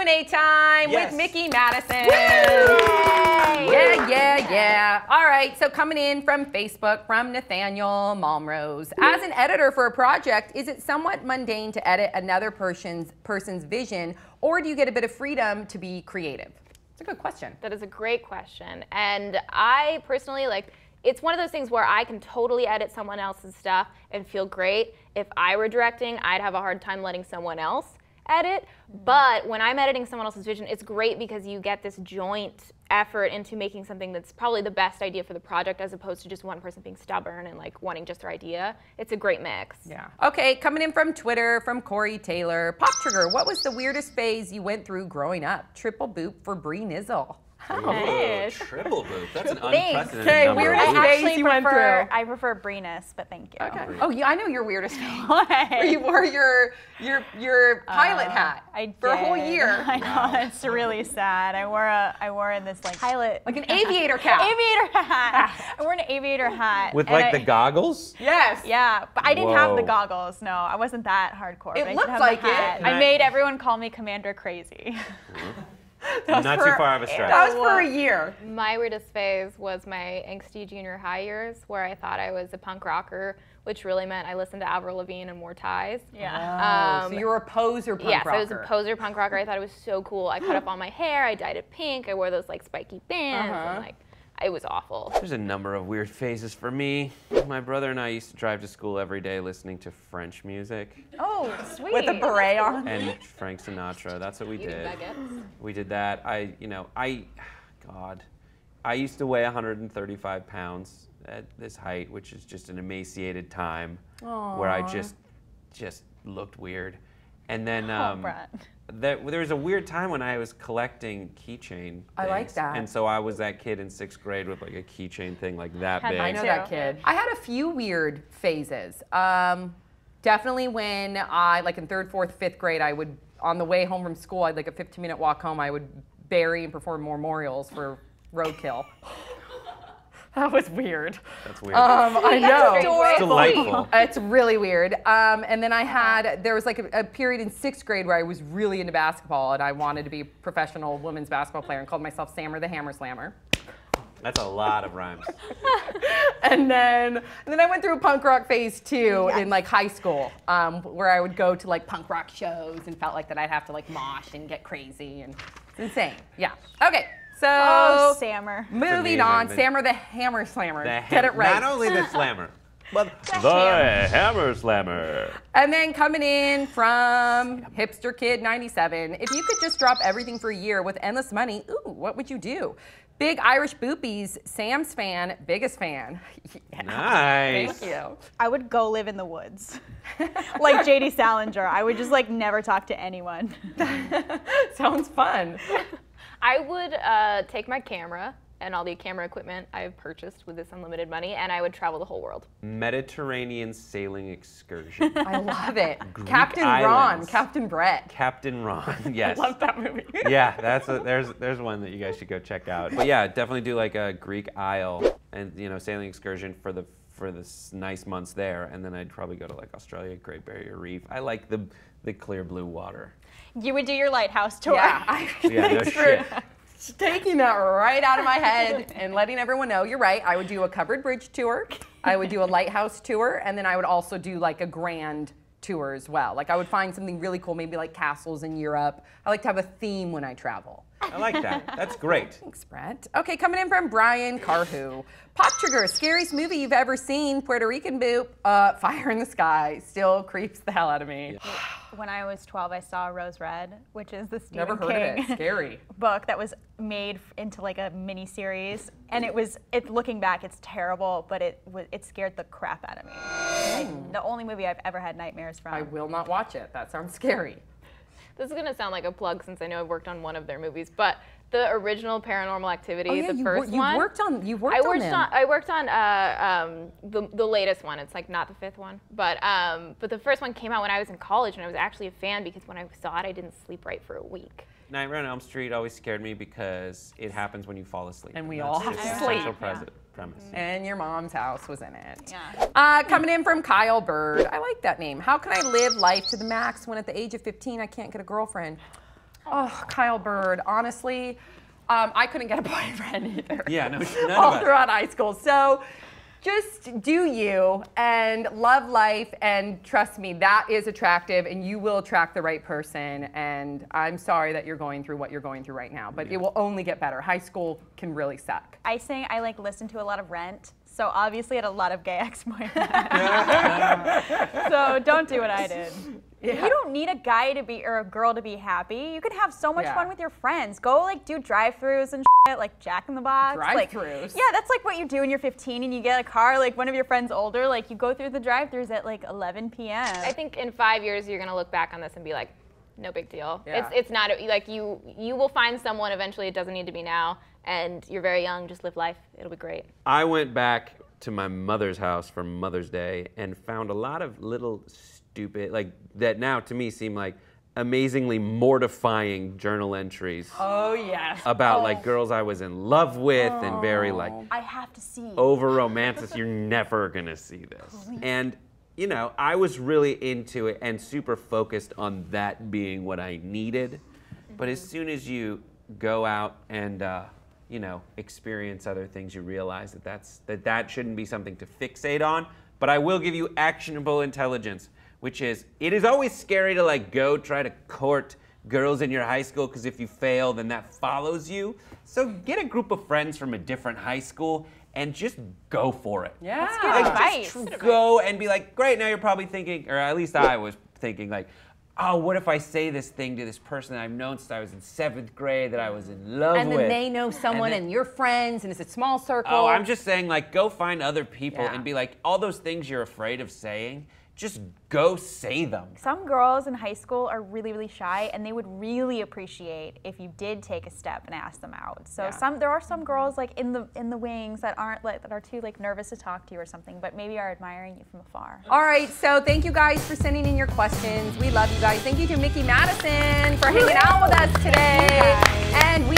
Q&A time with Miki Matteson. Yeah. All right, so coming in from Facebook, from Nathaniel Malmrose. As an editor for a project, is it somewhat mundane to edit another person's vision, or do you get a bit of freedom to be creative? It's a good question. That is a great question. And I personally, it's one of those things where I can totally edit someone else's stuff and feel great. If I were directing, I'd have a hard time letting someone else edit. But when I'm editing someone else's vision, it's great because you get this joint effort into making something that's probably the best idea for the project, as opposed to just one person being stubborn and wanting just their idea. It's a great mix. Yeah. Okay, coming in from Twitter, from Corey Taylor. Pop Trigger, what was the weirdest phase you went through growing up? Triple boop for Bree Nizzle. Oh, triple boop. That's an unprecedented number. Weirdest phase you went through. I prefer Breeness, but thank you. Okay. Oh, yeah, I know your weirdest phase. Where you wore your pilot hat for a whole year. I know, it's really sad. I wore this pilot, an aviator cap. Aviator hat. I wore an aviator hat with the goggles. Yes. Yeah, but I didn't have the goggles. No, I wasn't that hardcore. It looked like it. I made everyone call me Commander Crazy. Not too far of a stretch. That was for a year. My weirdest phase was my angsty junior high years, where I thought I was a punk rocker, which really meant I listened to Avril Lavigne and wore ties. Yeah. So you were a poser punk rocker. Yes, I was a poser punk rocker. I thought it was so cool. I cut up all my hair. I dyed it pink. I wore those spiky bands. And, it was awful. There's a number of weird phases for me. My brother and I used to drive to school every day listening to French music. Oh, sweet. With a beret on. And Frank Sinatra. That's what we did. We did that. I used to weigh 135 pounds at this height, which is just an emaciated time where I just looked weird. And then there was a weird time when I was collecting keychain things. I like that. And so I was that kid in 6th grade with a keychain thing that big. I know that kid. I had a few weird phases. Definitely when I, in 3rd, 4th, 5th grade, I would, on the way home from school, I'd a 15-minute walk home, I would bury and perform memorials for roadkill. That was weird. That's weird. I know. It's delightful. It's really weird. And then there was a period in 6th grade where I was really into basketball and I wanted to be a professional women's basketball player and called myself Sammer the Hammer Slammer. That's a lot of rhymes. and then I went through a punk rock phase too in high school, where I would go to punk rock shows and felt that I'd have to mosh and get crazy, and it's insane. Yeah. Okay. So, Sammer. Moving on, Sammer the Hammer Slammer. Get it right. Not only the slammer, but the Hammer Slammer. And then coming in from Hipster Kid 97, if you could just drop everything for a year with endless money, what would you do? Big Irish Boopies, Sam's fan, biggest fan. Yeah. Nice. Thank you. I would go live in the woods. Like J.D. Salinger. I would just never talk to anyone. Sounds fun. I would take my camera and all the camera equipment I've purchased with this unlimited money, and I would travel the whole world. Mediterranean sailing excursion. I love it. Greek Captain islands. Ron, Captain Brett. Captain Ron, yes. I love that movie. Yeah, there's one that you guys should go check out. But yeah, definitely do a Greek Isle and sailing excursion for the nice months there, and then I'd probably go to Australia, Great Barrier Reef. I like the clear blue water. You would do your lighthouse tour. Yeah, no shit. Taking that right out of my head and letting everyone know, you're right, I would do a covered bridge tour, I would do a lighthouse tour, and then I would also do a grand tour as well. I would find something really cool, maybe castles in Europe. I like to have a theme when I travel. I like that. That's great. Thanks, Brett. Okay, coming in from Brian Carhu. Pop Trigger, scariest movie you've ever seen, Puerto Rican boop, Fire in the Sky. Still creeps the hell out of me. When I was 12, I saw Rose Red, which is the Stephen Never heard King of it. Scary. book that was made into a mini-series. And looking back, it's terrible, but it scared the crap out of me. The only movie I've ever had nightmares from. I will not watch it. That sounds scary. This is going to sound like a plug since I know I've worked on one of their movies, but the original Paranormal Activity, the first one. You worked on them. I worked on the latest one. It's not the 5th one, but the first one came out when I was in college, and I was actually a fan because when I saw it, I didn't sleep right for a week. Nightmare on Elm Street always scared me because it happens when you fall asleep. And we all have to sleep. Premise. And your mom's house was in it. Yeah. Coming in from Kyle Bird. I like that name. How can I live life to the max when at the age of 15 I can't get a girlfriend? Oh, Kyle Bird, honestly, I couldn't get a boyfriend either. Yeah, no, none all of us. throughout high school. So just do you and love life, and trust me, that is attractive, and you will attract the right person. And I'm sorry that you're going through what you're going through right now, but it will only get better. High school can really suck. I listen to a lot of Rent, so obviously I had a lot of gay ex-boyfriends. So don't do what I did. Yeah. You don't need a guy to be or a girl to be happy. You can have so much fun with your friends. Go like do drive-throughs and shit, like Jack in the Box. Drive-throughs? Yeah, that's like what you do when you're 15 and you get a car. Like one of your friends older, like you go through the drive-throughs at like 11 p.m. I think in 5 years you're gonna look back on this and be like, no big deal. Yeah. It's not like you will find someone eventually. It doesn't need to be now, and you're very young. Just live life. It'll be great. I went back to my mother's house for Mother's Day and found a lot of little stupid, like that now to me seem like amazingly mortifying journal entries. Oh, yes. About like girls I was in love with and very like I have to see. over romantic. You're never gonna see this. And you know, I was really into it and super focused on that being what I needed. But as soon as you go out and you know, experience other things, you realize that that shouldn't be something to fixate on. But I will give you actionable intelligence, which is, it is always scary to like go try to court girls in your high school, because if you fail, then that follows you. So get a group of friends from a different high school and just go for it. Yeah. That's good advice. Just go and be like, great, now you're probably thinking, or at least I was thinking like, oh, what if I say this thing to this person that I've known since I was in 7th grade that I was in love with? And then they know someone and you're friends and it's a small circle. Oh, I'm just saying, like, go find other people Yeah. and be like, all those things you're afraid of saying, just go say them. Some girls in high school are really, really shy, and they would really appreciate if you did take a step and ask them out. So there are some girls like in the wings that aren't like that are too like nervous to talk to you or something, but maybe are admiring you from afar. All right, so thank you guys for sending in your questions. We love you guys. Thank you to Miki Matteson for hanging out with us today. And we